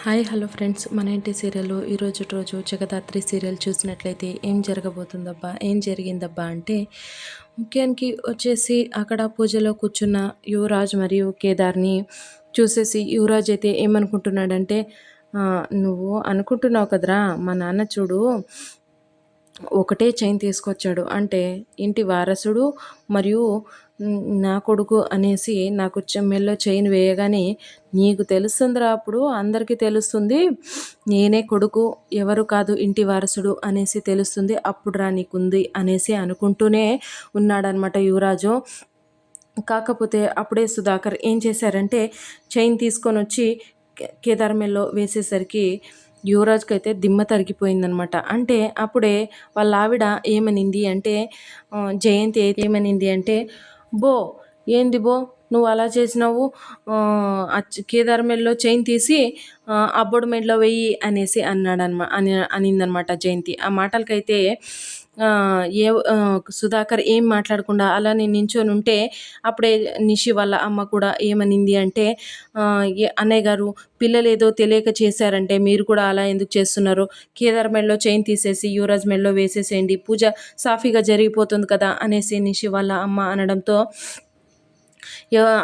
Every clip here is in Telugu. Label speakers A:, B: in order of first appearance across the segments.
A: హాయ్ హలో ఫ్రెండ్స్, మన ఇంటి సీరియల్లో ఈరోజు రోజు జగదాత్రి సీరియల్ చూసినట్లయితే ఏం జరగబోతుందబ్బా, ఏం జరిగిందబ్బా అంటే ముఖ్యానికి వచ్చేసి అక్కడ పూజలో కూర్చున్న యువరాజ్ మరియు కేదార్ని చూసేసి యువరాజ్ అయితే ఏమనుకుంటున్నాడంటే, నువ్వు అనుకుంటున్నావు కదరా, మా నాన్న చూడు ఒకటే చైన్ తీసుకొచ్చాడు అంటే ఇంటి వారసుడు మరియు నా కొడుకు అనేసి నాకు మెల్లో చైన్ వేయగానే నీకు తెలుస్తుందిరా, అప్పుడు అందరికీ తెలుస్తుంది నేనే కొడుకు, ఎవరు కాదు ఇంటి వారసుడు అనేసి తెలుస్తుంది, అప్పుడురా నీకుంది అనేసి అనుకుంటూనే ఉన్నాడనమాట యువరాజు. కాకపోతే అప్పుడే సుధాకర్ ఏం చేశారంటే చైన్ తీసుకొని వచ్చి కేదార్ మెల్లో వేసేసరికి యువరాజ్కి అయితే దిమ్మ తరిగిపోయిందనమాట. అంటే అప్పుడే వాళ్ళ ఆవిడ ఏమనింది అంటే, జయంతి అయితే ఏమనింది అంటే, బో ఏంది బో నువ్వు అలా చేసినావు, కేదార్ మెడలో చైన్ తీసి అబ్బోడు మెడలో వెయ్యి అనేసి అనిందనమాట జయంతి. ఆ మాటలకైతే ఏ సుధాకర్ ఏం మాట్లాడకుండా అలానే నించొని ఉంటే అప్పుడే నిషి వాళ్ళ అమ్మ కూడా ఏమనింది అంటే, అన్నయ్య గారు పిల్లలు ఏదో తెలియక చేశారంటే మీరు కూడా అలా ఎందుకు చేస్తున్నారు, కేదార్ మెడలో చైన్ తీసేసి యువరాజ్ మెడలో వేసేసేయండి, పూజ సాఫీగా జరిగిపోతుంది కదా అనేసి నిషి వాళ్ళ అమ్మ అనడంతో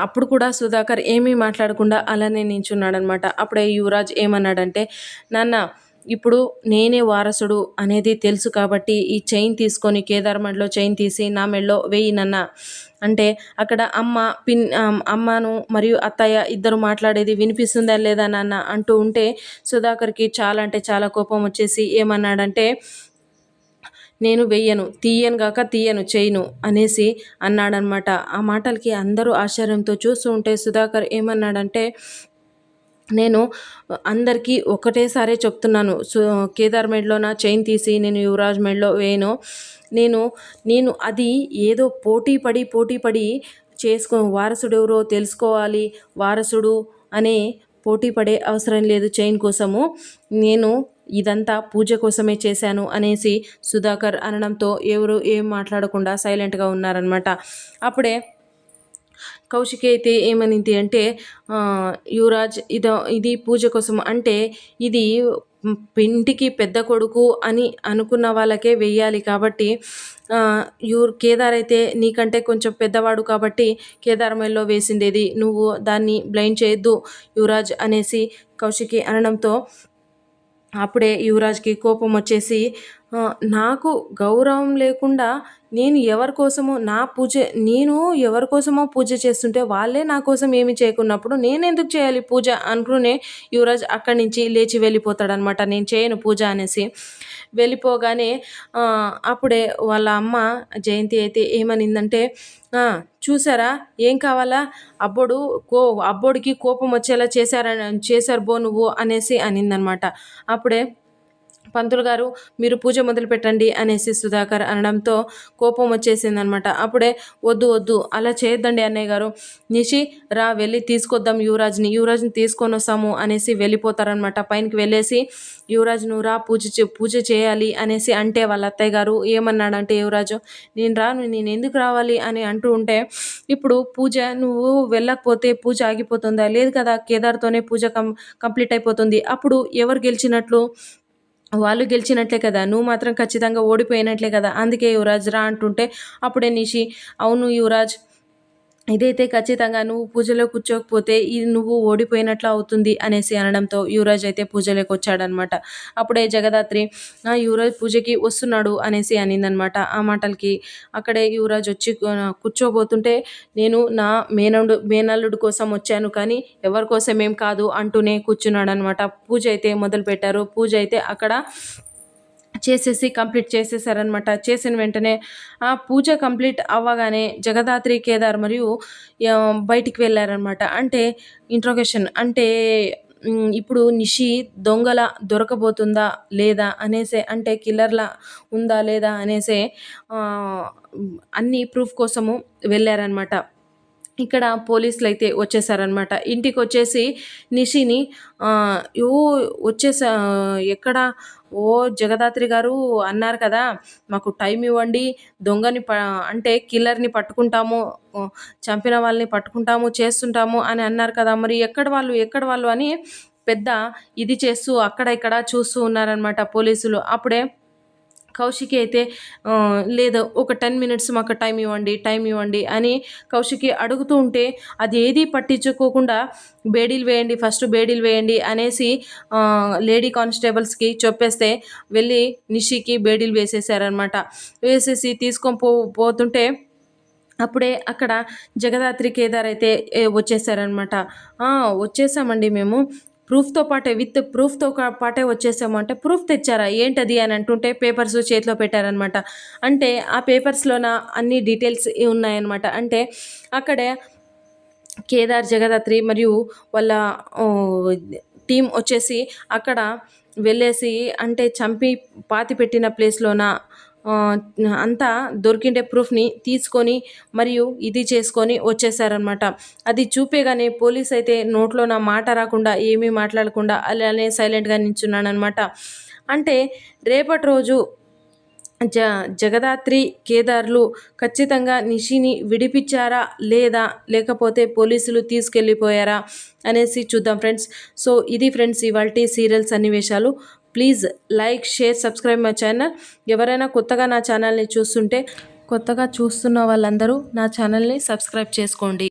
A: అప్పుడు కూడా సుధాకర్ ఏమీ మాట్లాడకుండా అలానే నించున్నాడనమాట. అప్పుడే యువరాజ్ ఏమన్నాడంటే, నాన్న ఇప్పుడు నేనే వారసుడు అనేది తెలుసు కాబట్టి ఈ చైన్ తీసుకొని కేదార్ మెడలో చైన్ తీసి నా మెడలో వేయి నాన్న అంటే అక్కడ అమ్మను మరియు అత్తయ్య ఇద్దరు మాట్లాడేది వినిపిస్తుందా లేదా నాన్న అంటూ ఉంటే సుధాకర్కి చాలా అంటే చాలా కోపం వచ్చేసి ఏమన్నాడంటే, నేను వెయ్యను, తీయను చేయను అనేసి అన్నాడనమాట. ఆ మాటలకి అందరూ ఆశ్చర్యంతో చూస్తూ ఉంటే సుధాకర్ ఏమన్నాడంటే, నేను అందరికీ ఒకటేసారే చెప్తున్నాను, కేదార్ మెడలో చైన్ తీసి నేను యువరాజ్ మెడలో వేయను, నేను నేను అది ఏదో పోటీ పడి వారసుడు ఎవరో తెలుసుకోవాలి, వారసుడు అనే పోటీ పడే అవసరం లేదు చైన్ కోసము, నేను ఇదంతా పూజ కోసమే చేశాను అనేసి సుధాకర్ అనడంతో ఎవరు ఏం మాట్లాడకుండా సైలెంట్గా ఉన్నారనమాట. అప్పుడే కౌశికి అయితే ఏమనింది అంటే, యువరాజ్ ఇది పూజ కోసం అంటే ఇది ఇంటికి పెద్ద కొడుకు అని అనుకున్న వాళ్ళకే వెయ్యాలి కాబట్టి కేదార్ అయితే నీకంటే కొంచెం పెద్దవాడు కాబట్టి కేదార్ మెల్లో వేసిండేది, నువ్వు దాన్ని బ్లైండ్ చేయొద్దు యువరాజ్ అనేసి కౌశికి అనడంతో అప్పుడే యువరాజ్కి కోపం వచ్చేసి, నాకు గౌరవం లేకుండా నేను ఎవరి కోసమో పూజ చేస్తుంటే వాళ్ళే నా కోసం ఏమి చేయకున్నప్పుడు నేనెందుకు చేయాలి పూజ అనుకునే యువరాజ్ అక్కడి నుంచి లేచి వెళ్ళిపోతాడనమాట. నేను చేయను పూజ అనేసి వెళ్ళిపోగానే అప్పుడే వాళ్ళ అమ్మ జయంతి అయితే ఏమనిందంటే, చూసారా ఏం కావాలా, అబ్బోడికి కోపం వచ్చేలా చేశారు బో నువ్వు అనేసి అనిందనమాట. అప్పుడే పంతులు గారు మీరు పూజ మొదలు పెట్టండి అనేసి సుధాకర్ అనడంతో కోపం వచ్చేసిందనమాట. అప్పుడే వద్దు అలా చేయొద్దండి అన్నయ్య గారు, నిషి రా వెళ్ళి తీసుకొద్దాం యువరాజ్ని తీసుకొని వస్తాము అనేసి వెళ్ళిపోతారనమాట. పైనకి వెళ్ళేసి యువరాజ్ నువ్వు రా పూజ చేయాలి అనేసి అంటే వాళ్ళ అత్తయ్య గారు ఏమన్నాడంటే, యువరాజు నేను ఎందుకు రావాలి అని అంటూ ఉంటే, ఇప్పుడు పూజ నువ్వు వెళ్ళకపోతే పూజ ఆగిపోతుందా, లేదు కదా కేదార్తోనే పూజ కంప్లీట్ అయిపోతుంది, అప్పుడు ఎవరు గెలిచినట్లు, వాళ్ళు గెలిచినట్లే కదా, నువ్వు మాత్రం ఖచ్చితంగా ఓడిపోయినట్లే కదా, అందుకే యువరాజ్ రా అంటుంటే అప్పుడే నిషి అవును యువరాజ్ ఇదైతే ఖచ్చితంగా నువ్వు పూజలో కూర్చోకపోతే ఇది నువ్వు ఓడిపోయినట్లు అవుతుంది అనేసి అనడంతో యువరాజ్ అయితే పూజలోకి వచ్చాడనమాట. అప్పుడే జగదాత్రి యువరాజ్ పూజకి వస్తున్నాడు అనేసి అనిందనమాట. ఆ మాటలకి అక్కడే యువరాజ్ వచ్చి కూర్చోబోతుంటే నేను నా మేనల్లుడు కోసం వచ్చాను కానీ ఎవరి కోసం ఏం కాదు అంటూనే కూర్చున్నాడు అనమాట. పూజ అయితే మొదలు పెట్టారు. పూజ అయితే అక్కడ చేసేసి కంప్లీట్ చేసేసారనమాట. చేసిన వెంటనే ఆ పూజ కంప్లీట్ అవ్వగానే జగదాత్రి కేదార్ మరియు బయటికి వెళ్ళారనమాట. అంటే ఇంట్రోగేషన్ అంటే ఇప్పుడు నిషి దొరకబోతుందా లేదా అనేసే, అంటే కిల్లర్లా ఉందా లేదా అనేసే అన్ని ప్రూఫ్ కోసము వెళ్ళారనమాట. ఇక్కడ పోలీసులు అయితే వచ్చేసారనమాట. ఇంటికి వచ్చేసి నిషిని యో వచ్చేసా ఎక్కడ, జగదాత్రి గారు అన్నారు కదా మాకు టైం ఇవ్వండి, అంటే కిల్లర్ని పట్టుకుంటాము, చంపిన వాళ్ళని పట్టుకుంటాము చేస్తుంటాము అని అన్నారు కదా, మరి ఎక్కడ వాళ్ళు అని పెద్ద ఇది చేస్తూ అక్కడ ఇక్కడ చూస్తూ ఉన్నారనమాట పోలీసులు. అప్పుడే కౌశికి అయితే లేదు ఒక 10 మినిట్స్ మాకు టైం ఇవ్వండి అని కౌశికి అడుగుతూ ఉంటే అది ఏది పట్టించుకోకుండా ఫస్ట్ బేడీలు వేయండి అనేసి లేడీ కానిస్టేబుల్స్కి చెప్పేస్తే వెళ్ళి నిషికి బేడీలు వేసేసారనమాట. వేసేసి తీసుకొని పోతుంటే అప్పుడే అక్కడ జగదాత్రి కేదార్ అయితే వచ్చేసారనమాట. వచ్చేసామండి మేము విత్ ప్రూఫ్తో పాటే వచ్చేసాము అంటే, ప్రూఫ్ తెచ్చారా ఏంటది అని అంటుంటే పేపర్స్ చేతిలో పెట్టారనమాట. అంటే ఆ పేపర్స్లోన అన్ని డీటెయిల్స్ ఉన్నాయన్నమాట. అంటే అక్కడే కేదార్, జగదాత్రి మరియు వాళ్ళ టీం వచ్చేసి అక్కడ వెళ్ళేసి అంటే చంపి పాతిపెట్టిన ప్లేస్లోన అంతా దొరికిండే ప్రూఫ్ని తీసుకొని మరియు ఇది చేసుకొని వచ్చేసారనమాట. అది చూపేగానే పోలీస్ అయితే నోట్లో నా మాట రాకుండా ఏమీ మాట్లాడకుండా అలానే సైలెంట్గా నించున్నానమాట. అంటే రేపటి రోజు జగదాత్రి, కేదార్లు ఖచ్చితంగా నిషిని విడిపించారా లేదా లేకపోతే పోలీసులు తీసుకెళ్ళిపోయారా అనేసి చూద్దాం ఫ్రెండ్స్. సో ఇది ఫ్రెండ్స్ ఇవాల్టి సీరియల్ సన్నివేశాలు. Please like, share, subscribe my channel. ఎవరైనా కొత్తగా నా ఛానల్ని చూస్తుంటే కొత్తగా చూస్తున్న వాళ్ళందరూ నా ఛానల్ని సబ్స్క్రైబ్ చేసుకోండి.